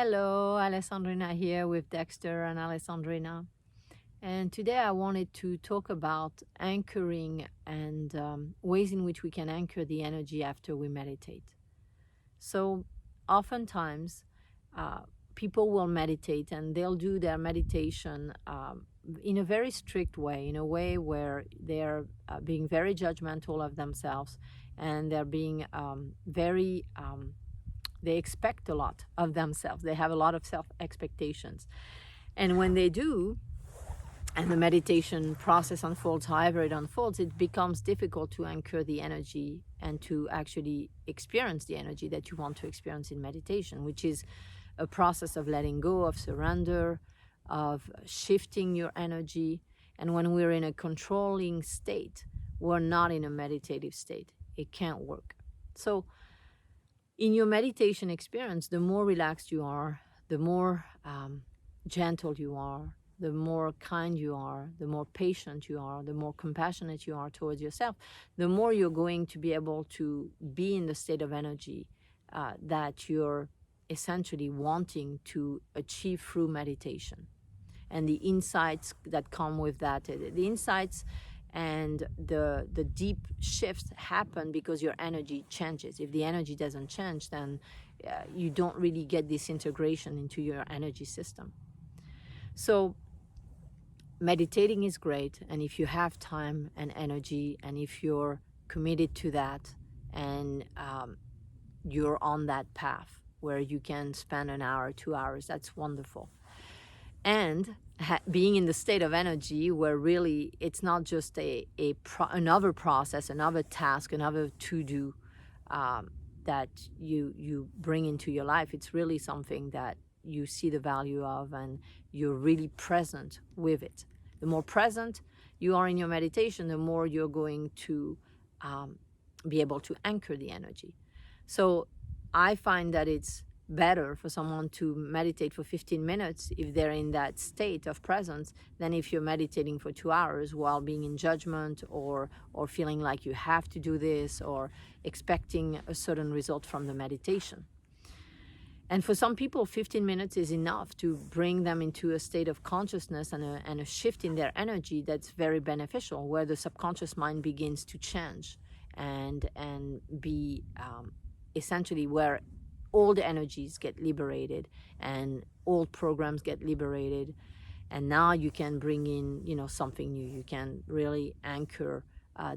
Hello, Alessandrina here with Dexter and Alessandrina. And today I wanted to talk about anchoring and ways in which we can anchor the energy after we meditate. So, oftentimes, uh, people will meditate and they'll do their meditation in a very strict way, in a way where they're being very judgmental of themselves and they're being very they expect a lot of themselves. They have a lot of self expectations. And when they do, and the meditation process unfolds however it unfolds, it becomes difficult to anchor the energy and to actually experience the energy that you want to experience in meditation, which is a process of letting go, of surrender, of shifting your energy. And when we're in a controlling state, we're not in a meditative state. It can't work. So, in your meditation experience, the more relaxed you are, the more gentle you are, the more kind you are, the more patient you are, the more compassionate you are towards yourself, the more you're going to be able to be in the state of energy that you're essentially wanting to achieve through meditation. And the insights that come with that, the insights and the deep shifts happen because your energy changes. If the energy doesn't change, then you don't really get this integration into your energy system. So meditating is great, and if you have time and energy, and if you're committed to that, and you're on that path where you can spend an hour, 2 hours, that's wonderful. And being in the state of energy where really it's not just another process, another task, another to-do that you bring into your life. It's really something that you see the value of and you're really present with it. The more present you are in your meditation, the more you're going to be able to anchor the energy. So I find that it's better for someone to meditate for 15 minutes if they're in that state of presence than if you're meditating for 2 hours while being in judgment or feeling like you have to do this or expecting a certain result from the meditation. And for some people, 15 minutes is enough to bring them into a state of consciousness and a shift in their energy that's very beneficial, where the subconscious mind begins to change and be essentially where old energies get liberated and old programs get liberated, and now you can bring in something new. You can really anchor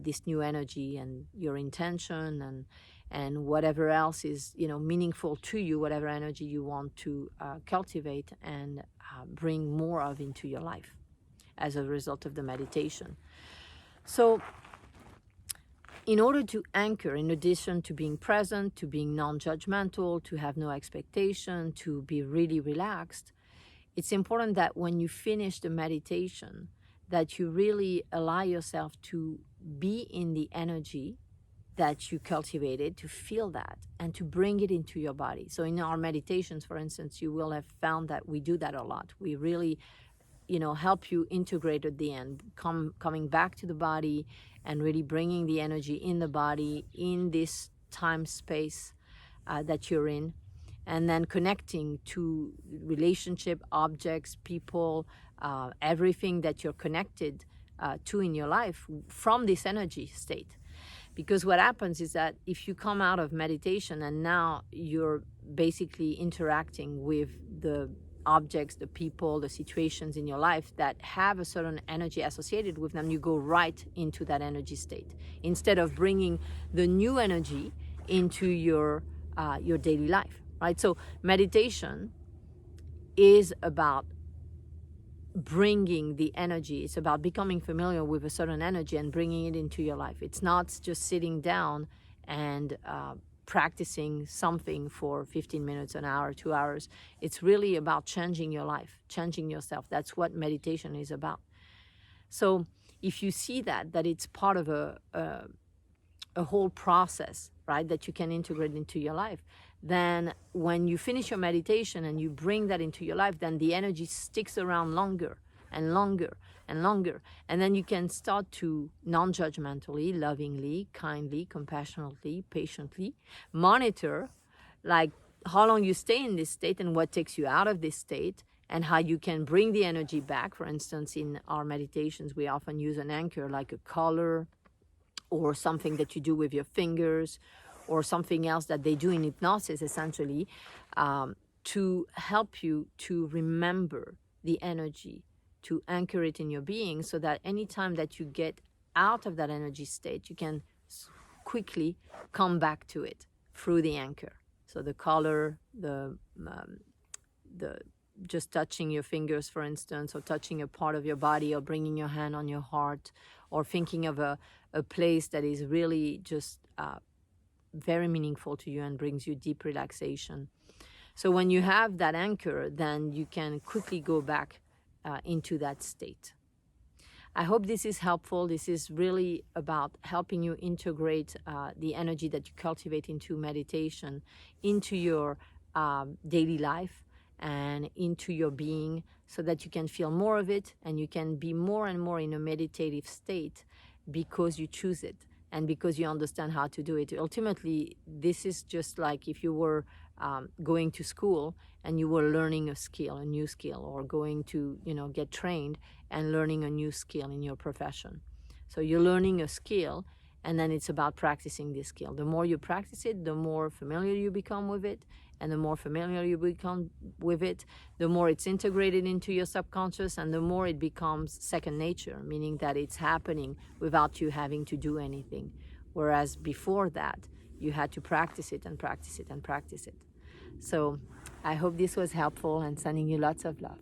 this new energy and your intention and whatever else is meaningful to you, whatever energy you want to cultivate and bring more of into your life as a result of the meditation. So in order to anchor, in addition to being present, to being non-judgmental, to have no expectation, to be really relaxed, it's important that when you finish the meditation, that you really allow yourself to be in the energy that you cultivated, to feel that, and to bring it into your body. So in our meditations, for instance, you will have found that we do that a lot. We really help you integrate at the end, coming back to the body and really bringing the energy in the body, in this time space that you're in, and then connecting to relationship, objects, people, everything that you're connected to in your life from this energy state. Because what happens is that if you come out of meditation and now you're basically interacting with the objects, the people, the situations in your life that have a certain energy associated with them, you go right into that energy state instead of bringing the new energy into your daily life, right? So meditation is about bringing the energy. It's about becoming familiar with a certain energy and bringing it into your life. It's not just sitting down and practicing something for 15 minutes, an hour, 2 hours. It's really about changing your life, changing yourself. That's what meditation is about. So if you see that it's part of a whole process, right, that you can integrate into your life, then when you finish your meditation and you bring that into your life, then the energy sticks around longer and longer and longer. And then you can start to non-judgmentally, lovingly, kindly, compassionately, patiently monitor, like how long you stay in this state and what takes you out of this state, and how you can bring the energy back. For instance, in our meditations, we often use an anchor like a color or something that you do with your fingers or something else that they do in hypnosis, essentially, to help you to remember the energy, to anchor it in your being, so that anytime that you get out of that energy state, you can quickly come back to it through the anchor. So the color, the just touching your fingers, for instance, or touching a part of your body, or bringing your hand on your heart, or thinking of a place that is really just very meaningful to you and brings you deep relaxation. So when you have that anchor, then you can quickly go back into that state. I hope this is helpful. This is really about helping you integrate the energy that you cultivate into meditation, into your daily life and into your being, so that you can feel more of it and you can be more and more in a meditative state because you choose it and because you understand how to do it. Ultimately, this is just like if you were going to school and you were learning a skill, a new skill, or going to, get trained and learning a new skill in your profession. So you're learning a skill, and then it's about practicing this skill. The more you practice it, the more familiar you become with it, and the more familiar you become with it, the more it's integrated into your subconscious, and the more it becomes second nature, meaning that it's happening without you having to do anything. Whereas before that, you had to practice it and practice it and practice it. So I hope this was helpful, and sending you lots of love.